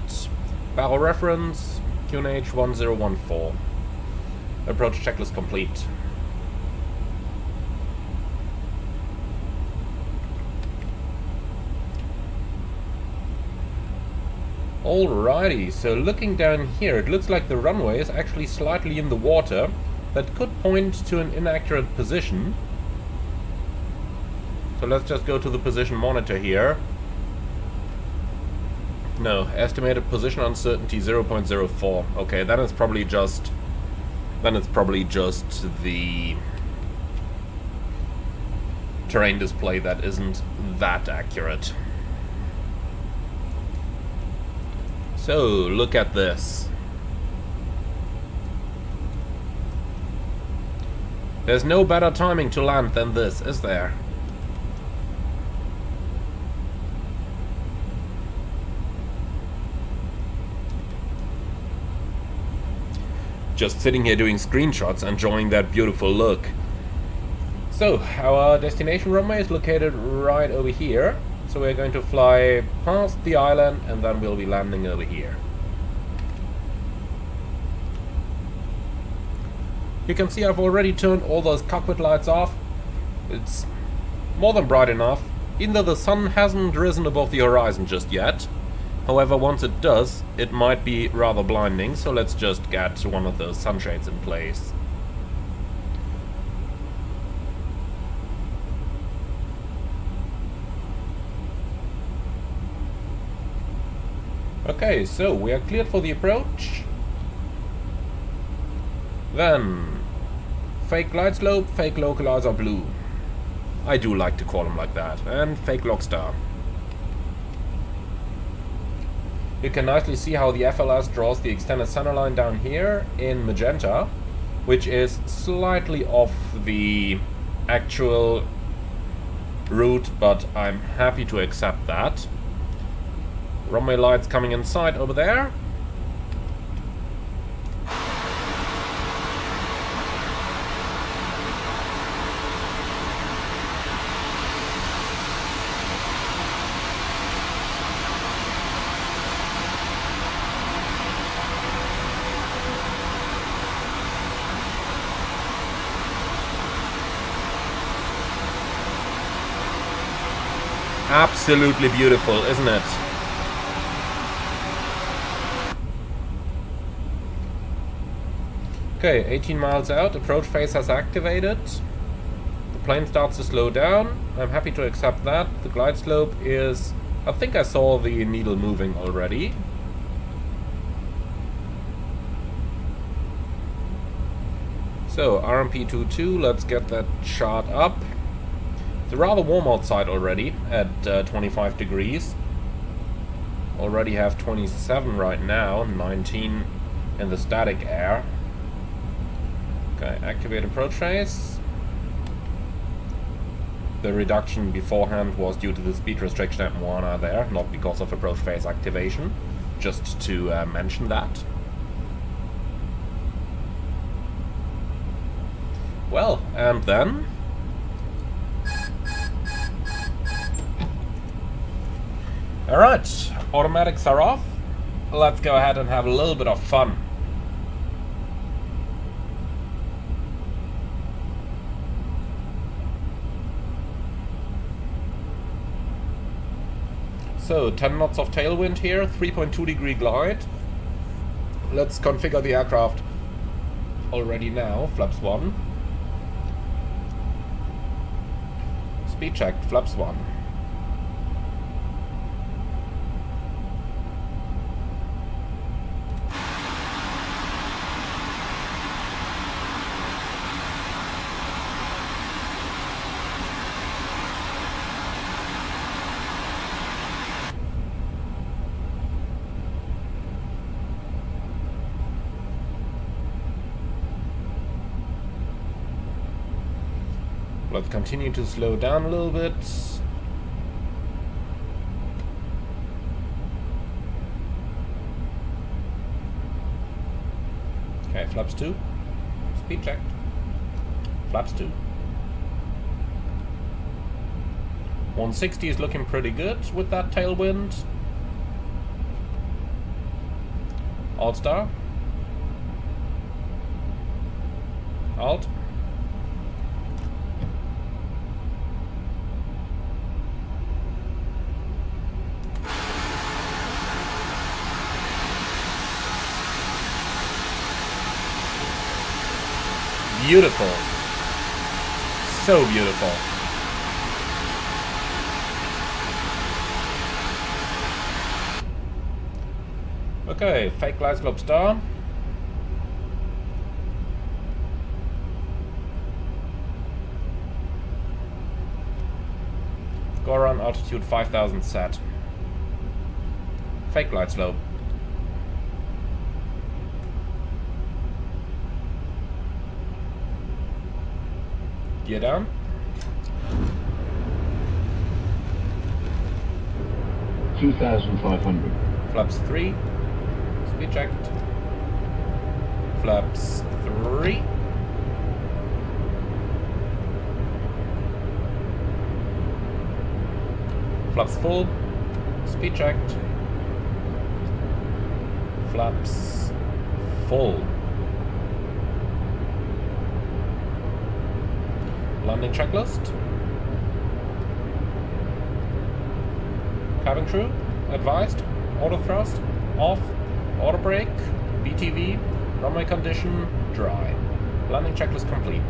Baro reference QNH 1014. Approach checklist complete. Alrighty, so looking down here, it looks like the runway is actually slightly in the water. That could point to an inaccurate position. So let's just go to the position monitor here. No, estimated position uncertainty 0.04. Okay, then it's probably just the terrain display that isn't that accurate. So, look at this. There's no better timing to land than this, is there? Just sitting here doing screenshots, enjoying that beautiful look. So, our destination runway is located right over here. So we're going to fly past the island and then we'll be landing over here. You can see I've already turned all those cockpit lights off. It's more than bright enough, even though the sun hasn't risen above the horizon just yet. However, once it does, it might be rather blinding, so let's just get one of those sunshades in place. Okay, so we are cleared for the approach. Then, fake glide slope, fake localizer blue. I do like to call them like that. And fake lockstar. You can nicely see how the FLS draws the extended centerline down here in magenta, which is slightly off the actual route, but I'm happy to accept that. Runway lights coming inside over there. Absolutely beautiful, isn't it? Okay, 18 miles out, approach phase has activated. The plane starts to slow down. I'm happy to accept that. The glide slope is... I think I saw the needle moving already. So, RMP22, let's get that chart up. It's rather warm outside already at 25 degrees. Already have 27 right now, 19 in the static air. Okay, activate approach phase. The reduction beforehand was due to the speed restriction at Moana there, not because of approach phase activation. Just to mention that. Well, and then... Alright, automatics are off. Let's go ahead and have a little bit of fun. So, 10 knots of tailwind here, 3.2 degree glide. Let's configure the aircraft already now, flaps 1. Speed check, flaps 1. Let's continue to slow down a little bit. Flaps 2. Speed checked. Flaps 2. 160 is looking pretty good with that tailwind. Alt star. Alt. Beautiful. So beautiful. Okay, fake glide slope star. Go around altitude 5000 set. Fake glide slope. Gear down. $2,500. Flaps 3. Speed checked. Flaps 3. Flaps full. Speed checked. Flaps full. Landing checklist. Cabin crew advised. Auto thrust off. Auto brake. BTV. Runway condition dry. Landing checklist complete.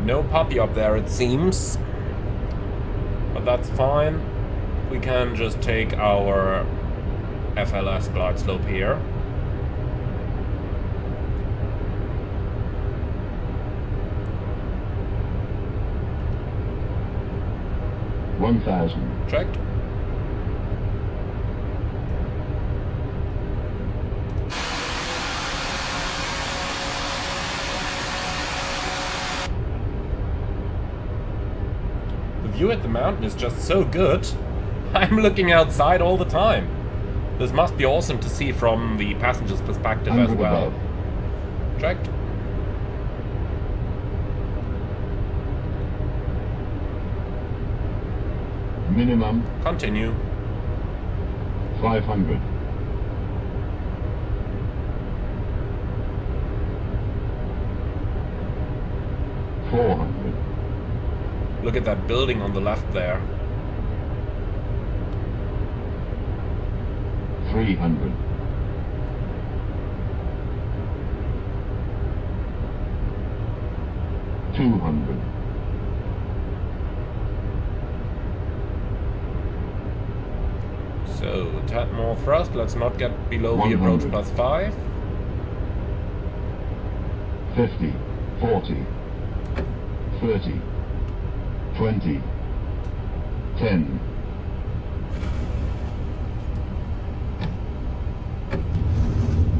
No puppy up there, it seems. But that's fine. We can just take our FLS glide slope here. $1,000. Checked. The view at the mountain is just so good. I'm looking outside all the time. This must be awesome to see from the passenger's perspective as well. Above. Checked. Minimum Continue. 500. $400. Look at that building on the left there. 300. $200. So, a tad more thrust. Let's not get below the 100. approach plus 5. 50, 40, 30, 20, 10.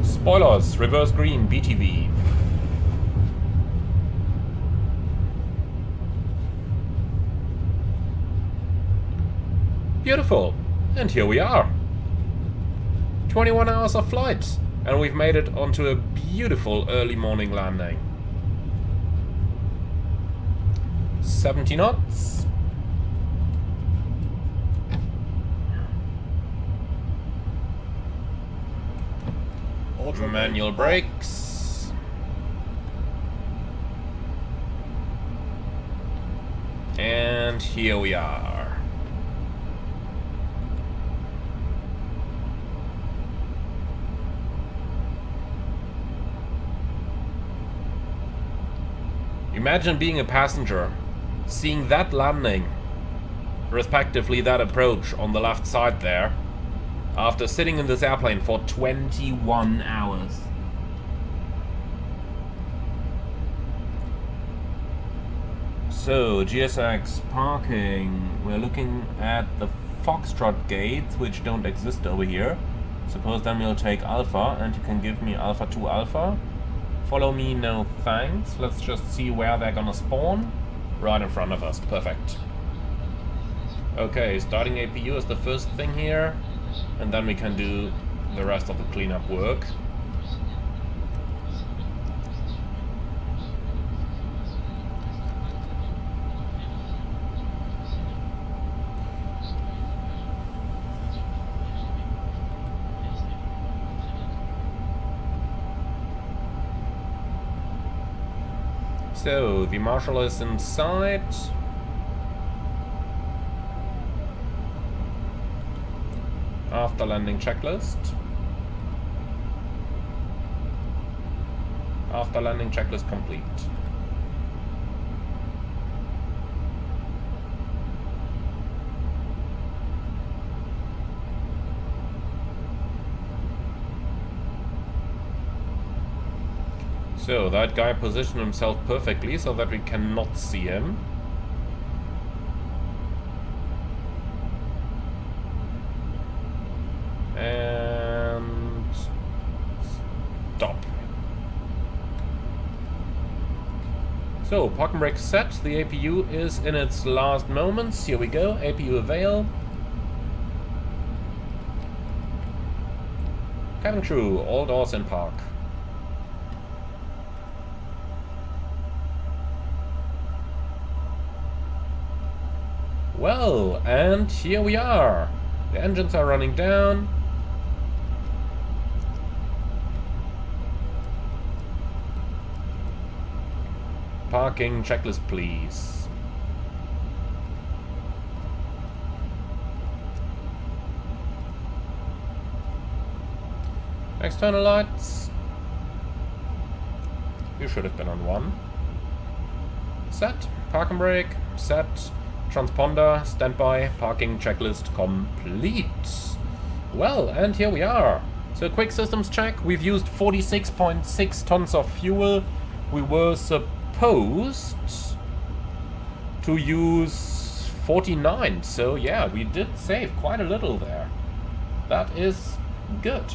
Spoilers, reverse green, BTV. Beautiful. And here we are. 21 hours of flight. And we've made it onto a beautiful early morning landing. 70 knots. Manual brakes. And here we are. Imagine being a passenger, seeing that landing, respectively that approach on the left side there, After sitting in this airplane for 21 hours. So, GSX parking. We're looking at the Foxtrot gates, which don't exist over here. Suppose then we'll take Alpha, and you can give me Alpha 2 Alpha. Follow me, no thanks. Let's just see where they're gonna spawn. Right in front of us, perfect. Okay, starting APU is the first thing here, and then we can do the rest of the cleanup work. So, the marshal is inside. After landing checklist. After landing checklist complete. So, that guy positioned himself perfectly so that we cannot see him. And stop. So, park and brake set. The APU is in its last moments. Here we go. APU avail. Cabin crew, all doors in park. Well, and here we are. The engines are running down. Parking checklist, please. External lights. You should have been on 1. Set. Park and brake. Set. Transponder, standby, parking checklist complete. Well, and here we are. So quick systems check. We've used 46.6 tons of fuel. We were supposed to use 49. So yeah, we did save quite a little there. That is good.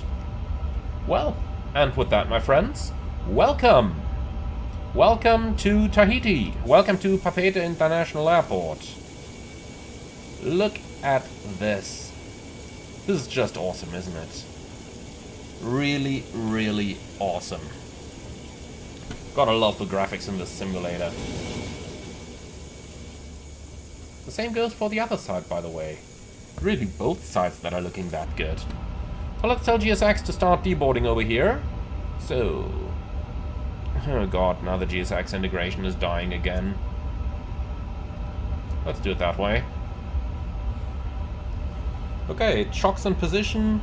Well, and with that, my friends, welcome. Welcome to Tahiti. Welcome to Papeete International Airport. Look at this. This is just awesome, isn't it? Really, really awesome. Gotta love the graphics in this simulator. The same goes for the other side, by the way. Really both sides that are looking that good. So let's tell GSX to start deboarding over here. So... oh god, now the GSX integration is dying again. Let's do it that way. Okay, chocks in position.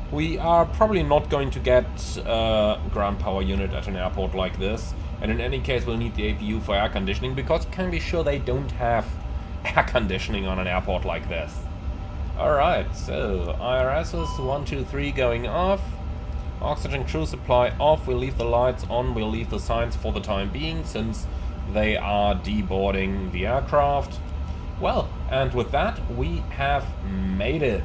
We are probably not going to get a ground power unit at an airport like this. And in any case, we'll need the APU for air conditioning, because you can be sure they don't have air conditioning on an airport like this. Alright, so IRS is 1, 2, 3 going off. Oxygen crew supply off. We'll leave the lights on. We'll leave the signs for the time being, since they are deboarding the aircraft. Well, and with that, we have made it.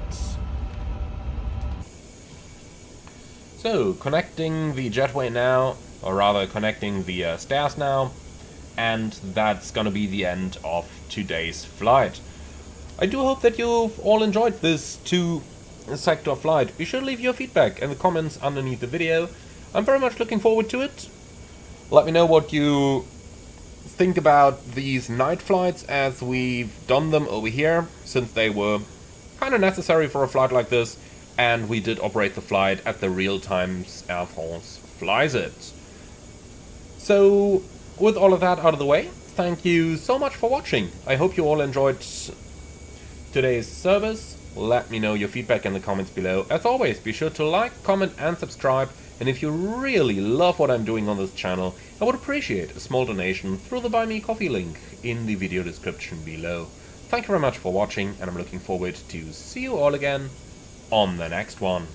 So, connecting the jetway now, or rather connecting the stairs now, and that's gonna be the end of today's flight. I do hope that you've all enjoyed this 2-sector flight. Be sure to leave your feedback in the comments underneath the video. I'm very much looking forward to it. Let me know what you think about these night flights as we've done them over here, since they were kind of necessary for a flight like this, and we did operate the flight at the real times Air Force flies it. So, with all of that out of the way, thank you so much for watching. I hope you all enjoyed today's service. Let me know your feedback in the comments below. As always, be sure to like, comment and subscribe. And if you really love what I'm doing on this channel, I would appreciate a small donation through the Buy Me Coffee link in the video description below. Thank you very much for watching, and I'm looking forward to see you all again on the next one.